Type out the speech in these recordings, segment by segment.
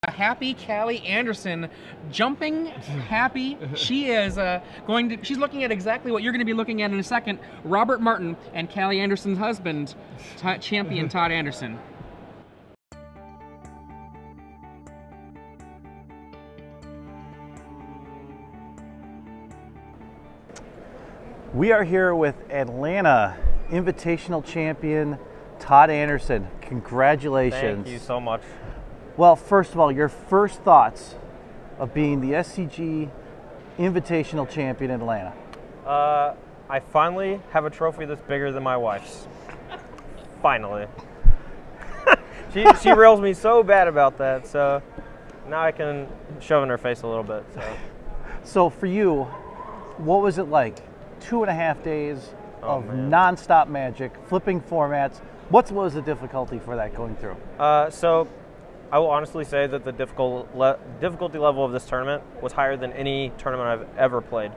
Happy Callie Anderson, jumping happy. She is she's looking at exactly what you're going to be looking at in a second. Robert Martin and Callie Anderson's husband, champion Todd Anderson. We are here with Atlanta Invitational Champion Todd Anderson. Congratulations. Thank you so much. Well, first of all, your first thoughts of being the SCG Invitational Champion in Atlanta. I finally have a trophy that's bigger than my wife's. Finally. she rails me so bad about that, so now I can shove in her face a little bit. So for you, what was it like? 2.5 days of non-stop magic, flipping formats. What was the difficulty for that going through? So I will honestly say that the difficulty level of this tournament was higher than any tournament I've ever played.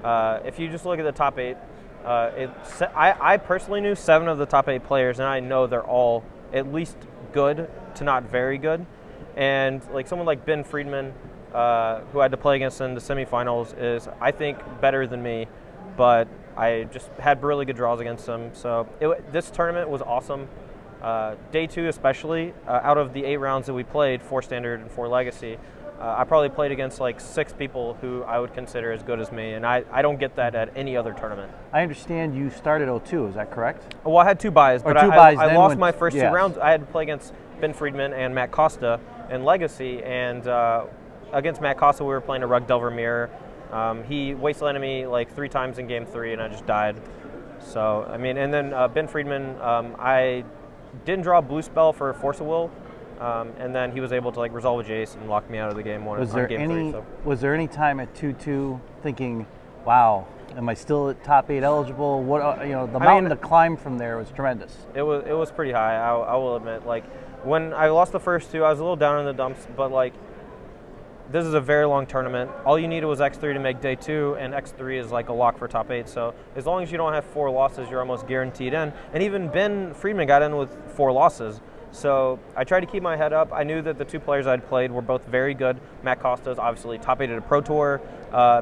If you just look at the top 8, I personally knew 7 of the top 8 players, and I know they're all at least good to not very good. And like someone like Ben Friedman, who I had to play against in the semifinals, is I think better than me, but I just had really good draws against him. So this tournament was awesome. Day 2 especially, out of the 8 rounds that we played, 4 Standard and 4 Legacy, I probably played against like 6 people who I would consider as good as me, and I don't get that at any other tournament. I understand you started 0-2, is that correct? Well, I had 2 buys, but I lost my first 2 rounds. I had to play against Ben Friedman and Matt Costa in Legacy, and against Matt Costa we were playing a Rug Delver Mirror. He wastelanded me like 3 times in game 3, and I just died. So, I mean, and then Ben Friedman, I didn't draw a blue spell for Force of Will, and then he was able to like resolve a Jace and lock me out of the game on game 3. So. Was there any time at 2-2 thinking, wow, am I still at top 8 eligible? What the mountain to climb from there was tremendous. It was pretty high. I will admit. Like when I lost the first 2, I was a little down in the dumps, but like this is a very long tournament. All you needed was X3 to make day 2, and X3 is like a lock for top 8. So as long as you don't have 4 losses, you're almost guaranteed in. And even Ben Friedman got in with 4 losses. So I tried to keep my head up. I knew that the 2 players I'd played were both very good. Matt Costa's obviously top 8 at a Pro Tour.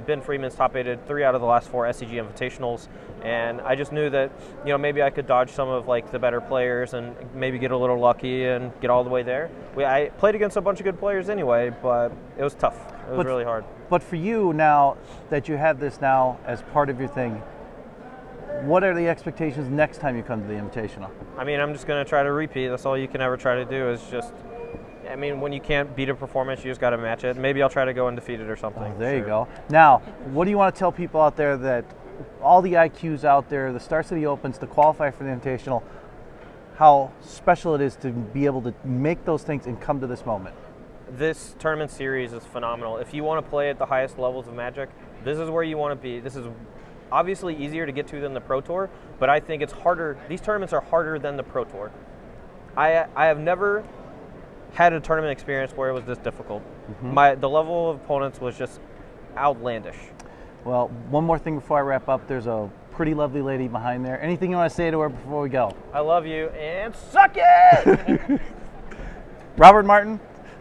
Ben Friedman's top 8 at 3 out of the last 4 SCG Invitationals. And I just knew that maybe I could dodge some of like the better players and maybe get a little lucky and get all the way there. I played against a bunch of good players anyway, but it was tough. It was really hard. But for you now that you have this now as part of your thing, what are the expectations next time you come to the Invitational? I mean, I'm just going to try to repeat. That's all you can ever try to do is just, I mean, when you can't beat a performance, you just got to match it. Maybe I'll try to go undefeated or something. Oh, there you go. Now, what do you want to tell people out there that all the IQs out there, the Star City Opens, to qualify for the Invitational, how special it is to be able to make those things and come to this moment? This tournament series is phenomenal. If you want to play at the highest levels of Magic, this is where you want to be. This is obviously easier to get to than the Pro Tour, but I think it's harder. These tournaments are harder than the Pro Tour. I have never had a tournament experience where it was this difficult. The level of opponents was just outlandish. Well, one more thing before I wrap up. There's a pretty lovely lady behind there. Anything you want to say to her before we go? I love you and suck it! Robert Martin,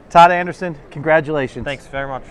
Todd Anderson, congratulations. Thanks very much.